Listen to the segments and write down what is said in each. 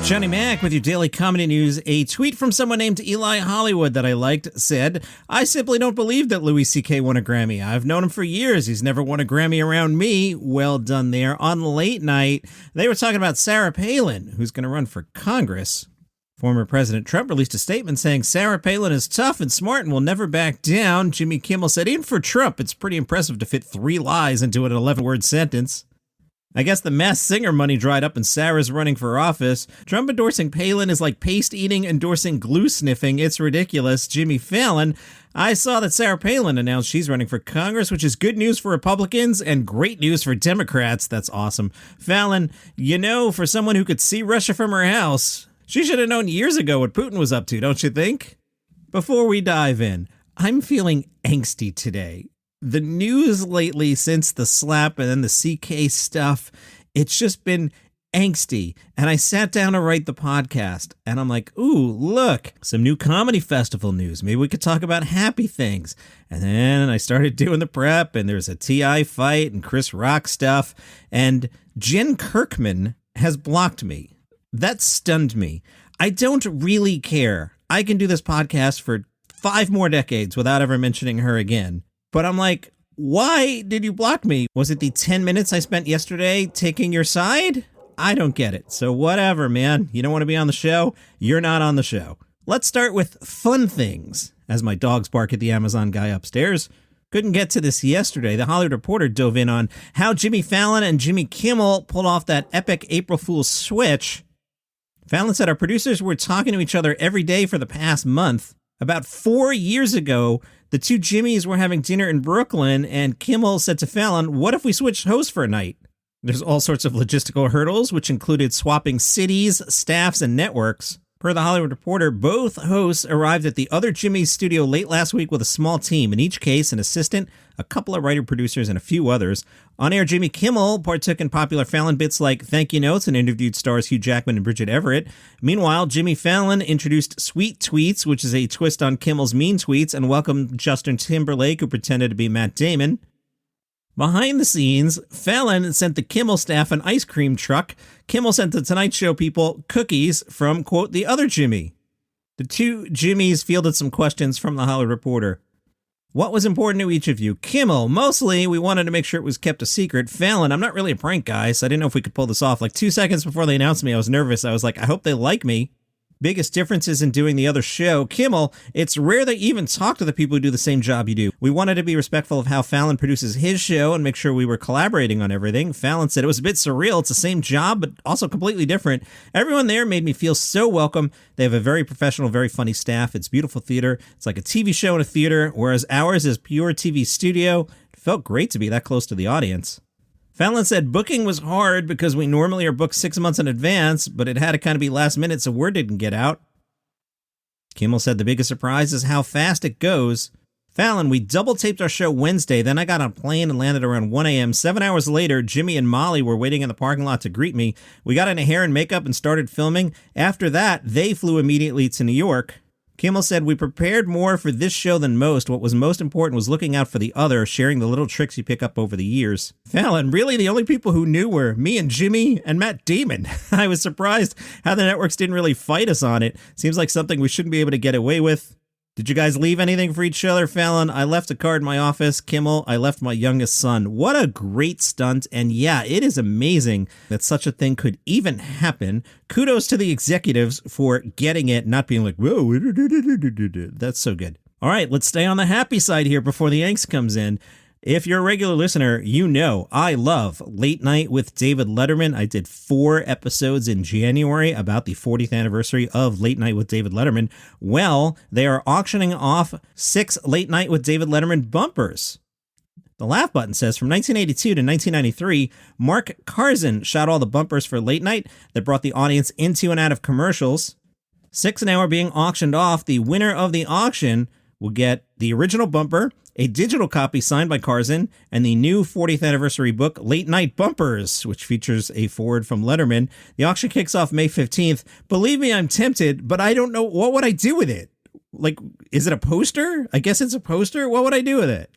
Johnny Mac with your daily comedy news. A tweet from someone named Eli Hollywood that I liked said, "I simply don't believe that Louis C.K. won a Grammy. I've known him for years. He's never won a Grammy around me." Well done there. On Late Night, they were talking about Sarah Palin, who's going to run for Congress. Former President Trump released a statement saying Sarah Palin is tough and smart and will never back down. Jimmy Kimmel said, even for Trump, it's pretty impressive to fit 3 lies into an 11-word sentence. I guess the Masked Singer money dried up and Sarah's running for office. Trump endorsing Palin is like paste eating endorsing glue sniffing. It's ridiculous. Jimmy Fallon, I saw that Sarah Palin announced she's running for Congress, which is good news for Republicans and great news for Democrats. That's awesome. Fallon, for someone who could see Russia from her house, she should have known years ago what Putin was up to, don't you think? Before we dive in, I'm feeling angsty today. The news lately, since the slap and then the CK stuff, it's just been angsty. And I sat down to write the podcast and I'm like, ooh, look, some new comedy festival news. Maybe we could talk about happy things. And then I started doing the prep and there's a TI fight and Chris Rock stuff. And Jen Kirkman has blocked me. That stunned me. I don't really care. I can do this podcast for 5 more decades without ever mentioning her again. But I'm like, why did you block me? Was it the 10 minutes I spent yesterday taking your side? I don't get it. So whatever, man. You don't want to be on the show? You're not on the show. Let's start with fun things, as my dogs bark at the Amazon guy upstairs. Couldn't get to this yesterday. The Hollywood Reporter dove in on how Jimmy Fallon and Jimmy Kimmel pulled off that epic April Fool's switch. Fallon said our producers were talking to each other every day for the past month. About 4 years ago, the two Jimmys were having dinner in Brooklyn, and Kimmel said to Fallon, what if we switched hosts for a night? There's all sorts of logistical hurdles, which included swapping cities, staffs, and networks. Per the Hollywood Reporter, both hosts arrived at the other Jimmy's studio late last week with a small team, in each case an assistant, a couple of writer-producers, and a few others. On-air Jimmy Kimmel partook in popular Fallon bits like thank you notes and interviewed stars Hugh Jackman and Bridget Everett. Meanwhile, Jimmy Fallon introduced Sweet Tweets, which is a twist on Kimmel's Mean Tweets, and welcomed Justin Timberlake, who pretended to be Matt Damon. Behind the scenes, Fallon sent the Kimmel staff an ice cream truck. Kimmel sent the Tonight Show people cookies from, quote, the other Jimmy. The two Jimmys fielded some questions from the Hollywood Reporter. What was important to each of you? Kimmel, mostly we wanted to make sure it was kept a secret. Fallon, I'm not really a prank guy, so I didn't know if we could pull this off. Like 2 seconds before they announced me, I was nervous. I was like, I hope they like me. Biggest differences in doing the other show. Kimmel, it's rare that you even talk to the people who do the same job you do. We wanted to be respectful of how Fallon produces his show and make sure we were collaborating on everything. Fallon said it was a bit surreal. It's the same job, but also completely different. Everyone there made me feel so welcome. They have a very professional, very funny staff. It's beautiful theater. It's like a TV show in a theater, whereas ours is pure TV studio. It felt great to be that close to the audience. Fallon said booking was hard because we normally are booked 6 months in advance, but it had to kind of be last minute so word didn't get out. Kimmel said the biggest surprise is how fast it goes. Fallon, we double taped our show Wednesday, then I got on a plane and landed around 1 a.m. 7 hours later, Jimmy and Molly were waiting in the parking lot to greet me. We got into hair and makeup and started filming. After that, they flew immediately to New York. Kimmel said, we prepared more for this show than most. What was most important was looking out for the other, sharing the little tricks you pick up over the years. Fallon, really the only people who knew were me and Jimmy and Matt Damon. I was surprised how the networks didn't really fight us on it. Seems like something we shouldn't be able to get away with. Did you guys leave anything for each other? Fallon, I left a card in my office. Kimmel, I left my youngest son. What a great stunt. And yeah, it is amazing that such a thing could even happen. Kudos to the executives for getting it, not being like, whoa, that's so good. All right, let's stay on the happy side here before the angst comes in. If you're a regular listener, you know I love Late Night with David Letterman. I did 4 episodes in January about the 40th anniversary of Late Night with David Letterman. Well, they are auctioning off 6 Late Night with David Letterman bumpers. The laugh button says, from 1982 to 1993, Mark Karzin shot all the bumpers for Late Night that brought the audience into and out of commercials. 6 now are being auctioned off. The winner of the auction will get the original bumper, a digital copy signed by Karzin, and the new 40th anniversary book, Late Night Bumpers, which features a foreword from Letterman. The auction kicks off May 15th. Believe me, I'm tempted, but I don't know. What would I do with it? Like, is it a poster? I guess it's a poster. What would I do with it?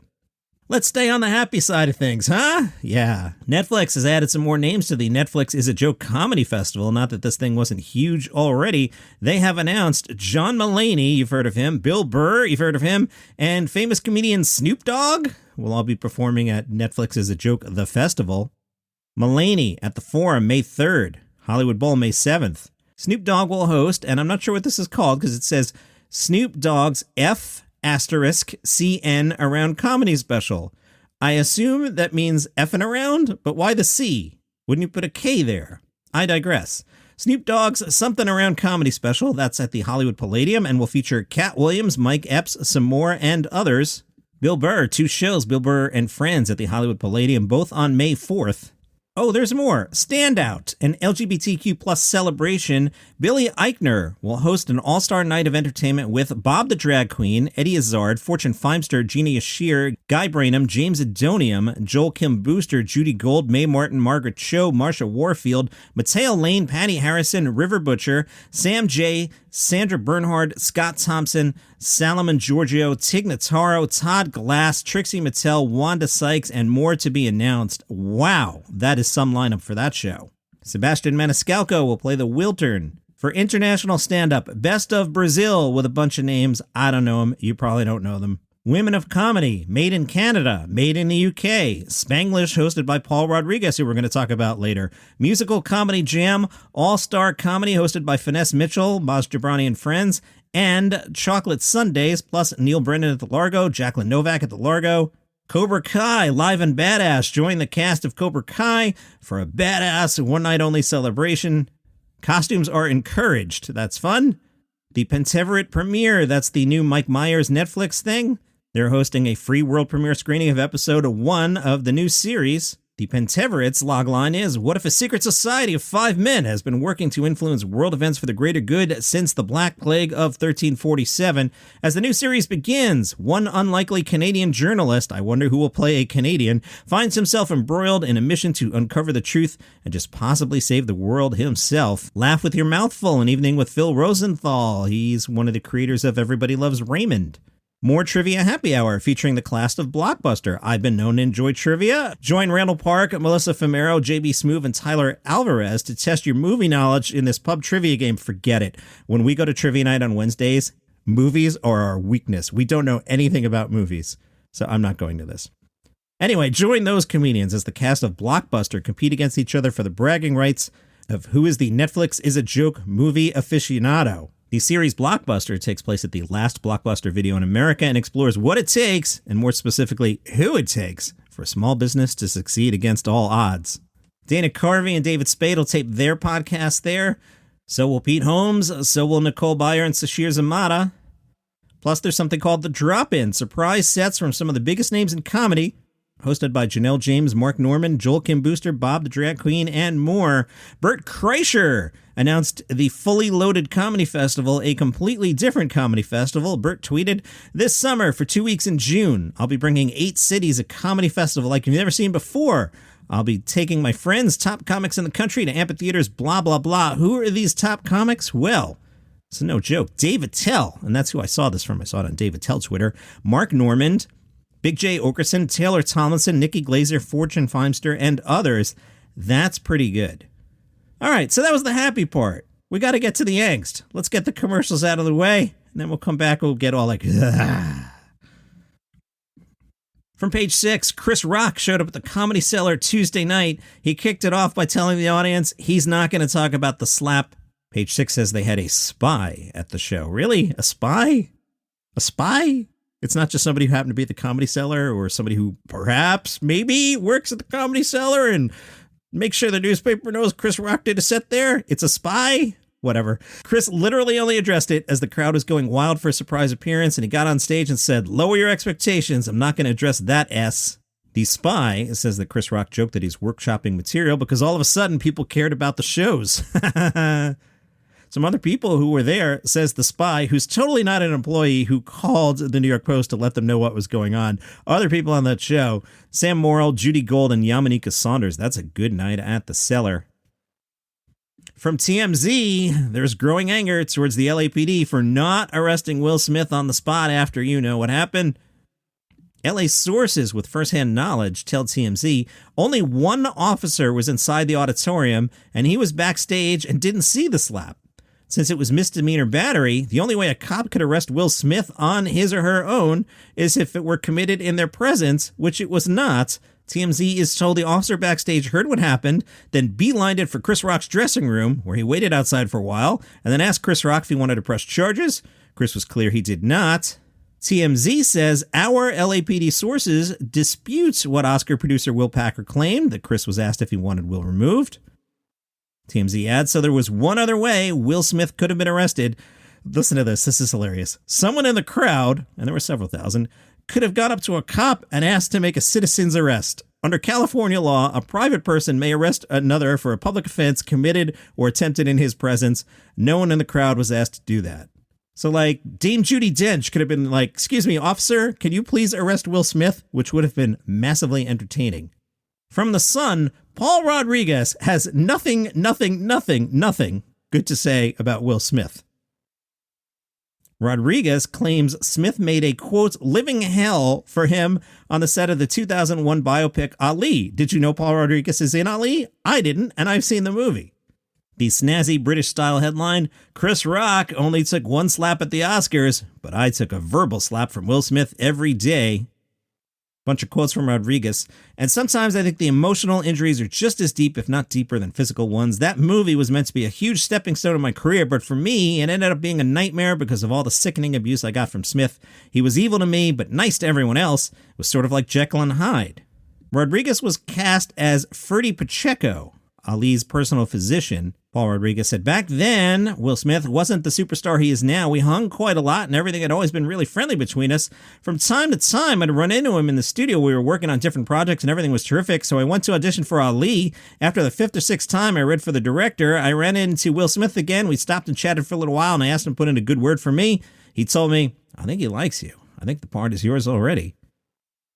Let's stay on the happy side of things, huh? Yeah. Netflix has added some more names to the Netflix Is a Joke Comedy Festival. Not that this thing wasn't huge already. They have announced John Mulaney, you've heard of him, Bill Burr, you've heard of him, and famous comedian Snoop Dogg will all be performing at Netflix Is a Joke The Festival. Mulaney at the Forum May 3rd, Hollywood Bowl May 7th. Snoop Dogg will host, and I'm not sure what this is called because it says Snoop Dogg's F***CN Around Comedy Special. I assume that means effing around, but why the C? Wouldn't you put a K there? I digress. Snoop Dogg's Something Around Comedy Special, that's at the Hollywood Palladium, and will feature Cat Williams, Mike Epps, some more, and others. Bill Burr, 2 shows, Bill Burr and Friends at the Hollywood Palladium, both on May 4th. Oh, there's more. Standout, an LGBTQ plus celebration. Billy Eichner will host an all-star night of entertainment with Bob the Drag Queen, Eddie Izzard, Fortune Feimster, Gina Yashir, Guy Branum, James Adonium, Joel Kim Booster, Judy Gold, Mae Martin, Margaret Cho, Marsha Warfield, Mateo Lane, Patty Harrison, River Butcher, Sam J., Sandra Bernhard, Scott Thompson, Salomon Giorgio, Tig Notaro, Todd Glass, Trixie Mattel, Wanda Sykes, and more to be announced. Wow, that is some lineup for that show. Sebastian Maniscalco will play the Wiltern. For international stand-up, Best of Brazil with a bunch of names. I don't know them. You probably don't know them. Women of Comedy, Made in Canada, Made in the UK, Spanglish, hosted by Paul Rodriguez, who we're going to talk about later, Musical Comedy Jam, All-Star Comedy, hosted by Finesse Mitchell, Maz Jobrani and Friends, and Chocolate Sundays, plus Neil Brennan at the Largo, Jacqueline Novak at the Largo. Cobra Kai, Live and Badass, join the cast of Cobra Kai for a badass one-night-only celebration. Costumes are encouraged. That's fun. The Pentaveret premiere, that's the new Mike Myers Netflix thing. They're hosting a free world premiere screening of episode 1 of the new series. The Pentaveret's logline is, what if a secret society of 5 men has been working to influence world events for the greater good since the Black Plague of 1347? As the new series begins, one unlikely Canadian journalist, I wonder who will play a Canadian, finds himself embroiled in a mission to uncover the truth and just possibly save the world himself. Laugh with your mouth full, an evening with Phil Rosenthal. He's one of the creators of Everybody Loves Raymond. More Trivia Happy Hour featuring the cast of Blockbuster. I've been known to enjoy trivia. Join Randall Park, Melissa Fumero, JB Smoove, and Tyler Alvarez to test your movie knowledge in this pub trivia game. Forget it. When we go to trivia night on Wednesdays, movies are our weakness. We don't know anything about movies, so I'm not going to this. Anyway, join those comedians as the cast of Blockbuster compete against each other for the bragging rights of who is the Netflix Is a Joke movie aficionado. The series Blockbuster takes place at the last Blockbuster video in America and explores what it takes, and more specifically, who it takes, for a small business to succeed against all odds. Dana Carvey and David Spade will tape their podcast there. So will Pete Holmes, so will Nicole Byer and Sashir Zamata. Plus, there's something called The Drop-In, surprise sets from some of the biggest names in comedy, hosted by Janelle James, Mark Norman, Joel Kim Booster, Bob the Drag Queen, and more. Bert Kreischer announced the Fully Loaded Comedy Festival, a completely different comedy festival. Bert tweeted, this summer for 2 weeks in June, I'll be bringing 8 cities a comedy festival like you've never seen before. I'll be taking my friends, top comics in the country, to amphitheaters, blah, blah, blah. Who are these top comics? Well, it's no joke. Dave Attell, and that's who I saw this from. I saw it on Dave Attell Twitter. Mark Normand, Big J. Okerson, Taylor Tomlinson, Nikki Glazer, Fortune Feimster, and others. That's pretty good. All right, so that was the happy part. We got to get to the angst. Let's get the commercials out of the way, and then we'll come back and we'll get all like, ah. From page 6, Chris Rock showed up at the Comedy Cellar Tuesday night. He kicked it off by telling the audience he's not going to talk about the slap. Page 6 says they had a spy at the show. Really? A spy? A spy? It's not just somebody who happened to be at the Comedy Cellar or somebody who perhaps, maybe, works at the Comedy Cellar and makes sure the newspaper knows Chris Rock did a set there. It's a spy? Whatever. Chris literally only addressed it as the crowd was going wild for a surprise appearance, and he got on stage and said, lower your expectations. I'm not going to address that S. The spy says that Chris Rock joked that he's workshopping material because all of a sudden people cared about the shows. Some other people who were there says the spy, who's totally not an employee, who called the New York Post to let them know what was going on. Other people on that show, Sam Morrill, Judy Gold, and Yamanika Saunders. That's a good night at the Cellar. From TMZ, there's growing anger towards the LAPD for not arresting Will Smith on the spot after you know what happened. LA sources with firsthand knowledge tell TMZ only one officer was inside the auditorium, and he was backstage and didn't see the slap. Since it was misdemeanor battery, the only way a cop could arrest Will Smith on his or her own is if it were committed in their presence, which it was not. TMZ is told the officer backstage heard what happened, then beelined it for Chris Rock's dressing room, where he waited outside for a while, and then asked Chris Rock if he wanted to press charges. Chris was clear he did not. TMZ says our LAPD sources disputes what Oscar producer Will Packer claimed, that Chris was asked if he wanted Will removed. TMZ adds, so there was one other way Will Smith could have been arrested. Listen to this. This is hilarious. Someone in the crowd, and there were several thousand, could have gone up to a cop and asked to make a citizen's arrest. Under California law, a private person may arrest another for a public offense committed or attempted in his presence. No one in the crowd was asked to do that. So, like, Dame Judi Dench could have been like, excuse me, officer, can you please arrest Will Smith? Which would have been massively entertaining. From The Sun, Paul Rodriguez has nothing good to say about Will Smith. Rodriguez claims Smith made a, quote, living hell for him on the set of the 2001 biopic Ali. Did you know Paul Rodriguez is in Ali? I didn't, and I've seen the movie. The snazzy British-style headline, Chris Rock only took one slap at the Oscars, but I took a verbal slap from Will Smith every day. Bunch of quotes from Rodriguez. And sometimes I think the emotional injuries are just as deep, if not deeper, than physical ones. That movie was meant to be a huge stepping stone in my career, but for me, it ended up being a nightmare because of all the sickening abuse I got from Smith. He was evil to me, but nice to everyone else. It was sort of like Jekyll and Hyde. Rodriguez was cast as Ferdy Pacheco, Ali's personal physician. Paul Rodriguez said, back then, Will Smith wasn't the superstar he is now. We hung quite a lot and everything had always been really friendly between us. From time to time, I'd run into him in the studio. We were working on different projects and everything was terrific. So I went to audition for Ali. After the 5th or 6th time I read for the director, I ran into Will Smith again. We stopped and chatted for a little while and I asked him to put in a good word for me. He told me, I think he likes you. I think the part is yours already.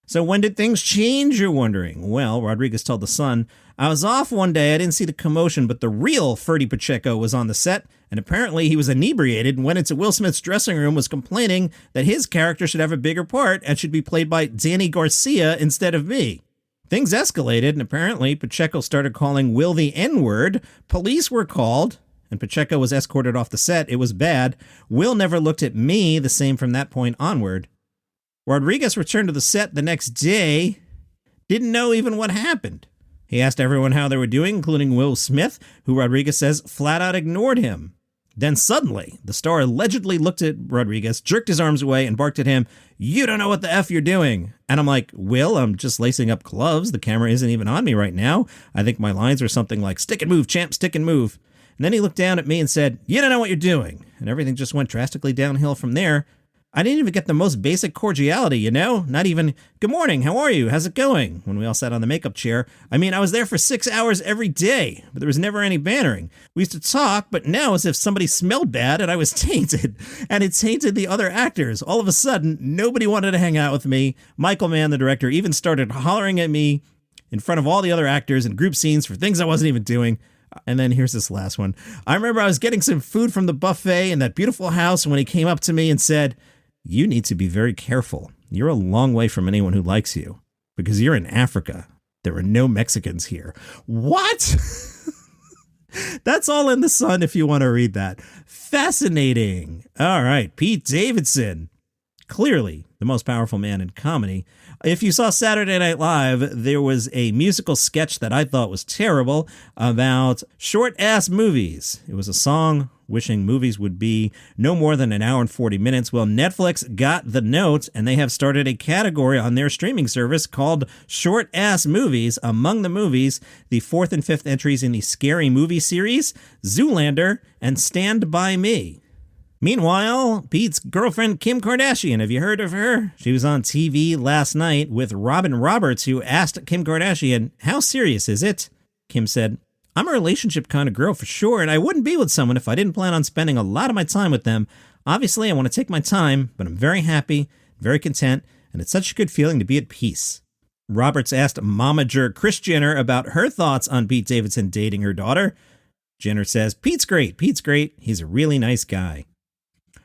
So when did things change, you're wondering? Well, Rodriguez told The Sun, I was off one day, I didn't see the commotion, but the real Ferdy Pacheco was on the set, and apparently he was inebriated and went into Will Smith's dressing room, was complaining that his character should have a bigger part and should be played by Danny Garcia instead of me. Things escalated, and apparently Pacheco started calling Will the N-word. Police were called, and Pacheco was escorted off the set. It was bad. Will never looked at me the same from that point onward. Rodriguez returned to the set the next day, didn't know even what happened. He asked everyone how they were doing, including Will Smith, who Rodriguez says flat out ignored him. Then suddenly, the star allegedly looked at Rodriguez, jerked his arms away, and barked at him, you don't know what the F you're doing. And I'm like, Will, I'm just lacing up gloves. The camera isn't even on me right now. I think my lines were something like, stick and move, champ, stick and move. And then he looked down at me and said, you don't know what you're doing. And everything just went drastically downhill from there. I didn't even get the most basic cordiality, you know? Not even, good morning, how are you? How's it going? When we all sat on the makeup chair. I mean, I was there for 6 hours every day, but there was never any bantering. We used to talk, but now as if somebody smelled bad and I was tainted. And it tainted the other actors. All of a sudden, nobody wanted to hang out with me. Michael Mann, the director, even started hollering at me in front of all the other actors in group scenes for things I wasn't even doing. And then here's this last one. I remember I was getting some food from the buffet in that beautiful house when he came up to me and said, you need to be very careful. You're a long way from anyone who likes you because you're in Africa. There are no Mexicans here. What? That's all in The Sun if you want to read that. Fascinating. All right. Pete Davidson, clearly the most powerful man in comedy. If you saw Saturday Night Live, there was a musical sketch that I thought was terrible about short-ass movies. It was a song wishing movies would be no more than an hour and 40 minutes. Well, Netflix got the note, and they have started a category on their streaming service called Short-Ass Movies. Among the movies, the 4th and 5th entries in the Scary Movie series, Zoolander, and Stand By Me. Meanwhile, Pete's girlfriend, Kim Kardashian, have you heard of her? She was on TV last night with Robin Roberts, who asked Kim Kardashian, how serious is it? Kim said, I'm a relationship kind of girl for sure, and I wouldn't be with someone if I didn't plan on spending a lot of my time with them. Obviously, I want to take my time, but I'm very happy, very content, and it's such a good feeling to be at peace. Roberts asked momager Kris Jenner about her thoughts on Pete Davidson dating her daughter. Jenner says, Pete's great. He's a really nice guy.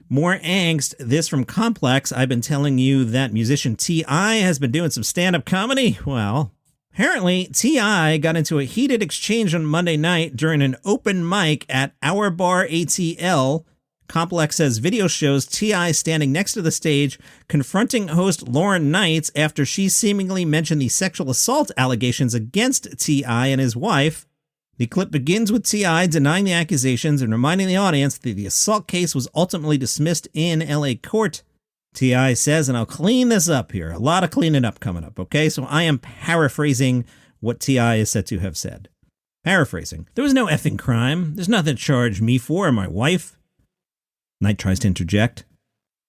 More angst. This from Complex. I've been telling you that musician T.I. has been doing some stand-up comedy. Well, apparently T.I. got into a heated exchange on Monday night during an open mic at Our Bar ATL. Complex says video shows T.I. standing next to the stage, confronting host Lauren Knights after she seemingly mentioned the sexual assault allegations against T.I. and his wife. The clip begins with T.I. denying the accusations and reminding the audience that the assault case was ultimately dismissed in L.A. court. T.I. says, and I'll clean this up here, a lot of cleaning up coming up, okay? So I am paraphrasing what T.I. is said to have said. Paraphrasing. There was no effing crime. There's nothing to charge me for or my wife. Knight tries to interject.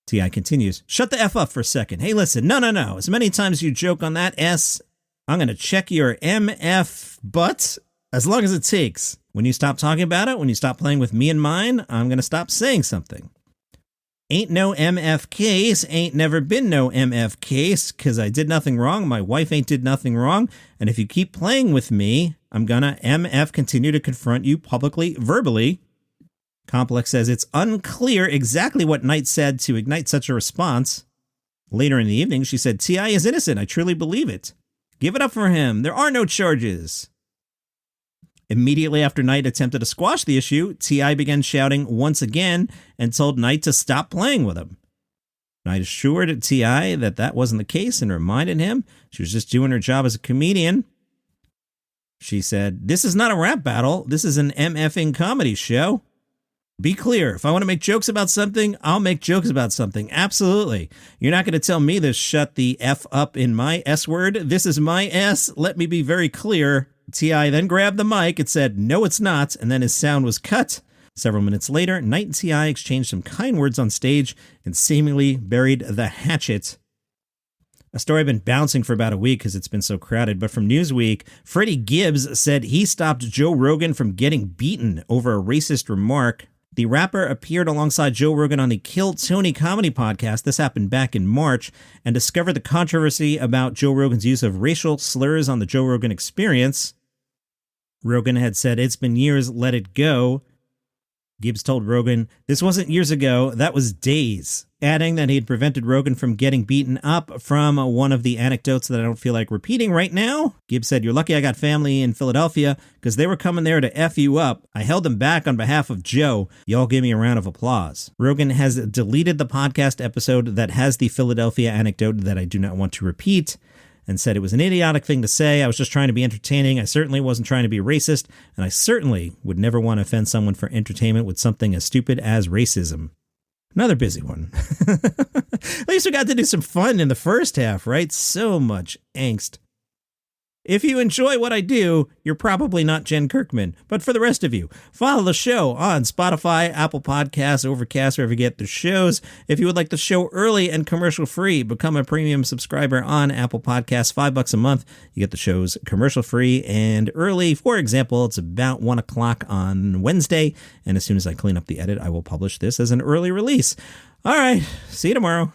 T.I. continues, shut the F up for a second. Hey, listen, no. As many times as you joke on that S, I'm going to check your MF butt. As long as it takes. When you stop talking about it, when you stop playing with me and mine, I'm going to stop saying something. Ain't no MF case, ain't never been no MF case, because I did nothing wrong, my wife ain't did nothing wrong, and if you keep playing with me, I'm gonna MF continue to confront you publicly, verbally. Complex says it's unclear exactly what Knight said to ignite such a response. Later in the evening, she said, T.I. is innocent, I truly believe it. Give it up for him, there are no charges. Immediately after Knight attempted to squash the issue, T.I. began shouting once again and told Knight to stop playing with him. Knight assured T.I. that that wasn't the case and reminded him she was just doing her job as a comedian. She said, this is not a rap battle, this is an MFing comedy show. Be clear, if I want to make jokes about something, I'll make jokes about something. Absolutely. You're not going to tell me to shut the F up in my S word. This is my S. Let me be very clear. T.I. then grabbed the mic and said, no, it's not, and then his sound was cut. Several minutes later, Knight and T.I. exchanged some kind words on stage and seemingly buried the hatchet. A story I've been bouncing for about a week because it's been so crowded, but from Newsweek, Freddie Gibbs said he stopped Joe Rogan from getting beaten over a racist remark. The rapper appeared alongside Joe Rogan on the Kill Tony comedy podcast. This happened back in March, and discovered the controversy about Joe Rogan's use of racial slurs on the Joe Rogan Experience. Rogan had said, it's been years, let it go. Gibbs told Rogan, this wasn't years ago, that was days, adding that he had prevented Rogan from getting beaten up from one of the anecdotes that I don't feel like repeating right now. Gibbs said, you're lucky I got family in Philadelphia because they were coming there to F you up. I held them back on behalf of Joe. Y'all give me a round of applause. Rogan has deleted the podcast episode that has the Philadelphia anecdote that I do not want to repeat, and said it was an idiotic thing to say. I was just trying to be entertaining. I certainly wasn't trying to be racist, and I certainly would never want to offend someone for entertainment with something as stupid as racism. Another busy one. At least we got to do some fun in the first half, right? So much angst. If you enjoy what I do, you're probably not Jen Kirkman. But for the rest of you, follow the show on Spotify, Apple Podcasts, Overcast, wherever you get the shows. If you would like the show early and commercial-free, become a premium subscriber on Apple Podcasts, $5 a month. You get the shows commercial-free and early. For example, it's about 1 o'clock on Wednesday, and as soon as I clean up the edit, I will publish this as an early release. All right, see you tomorrow.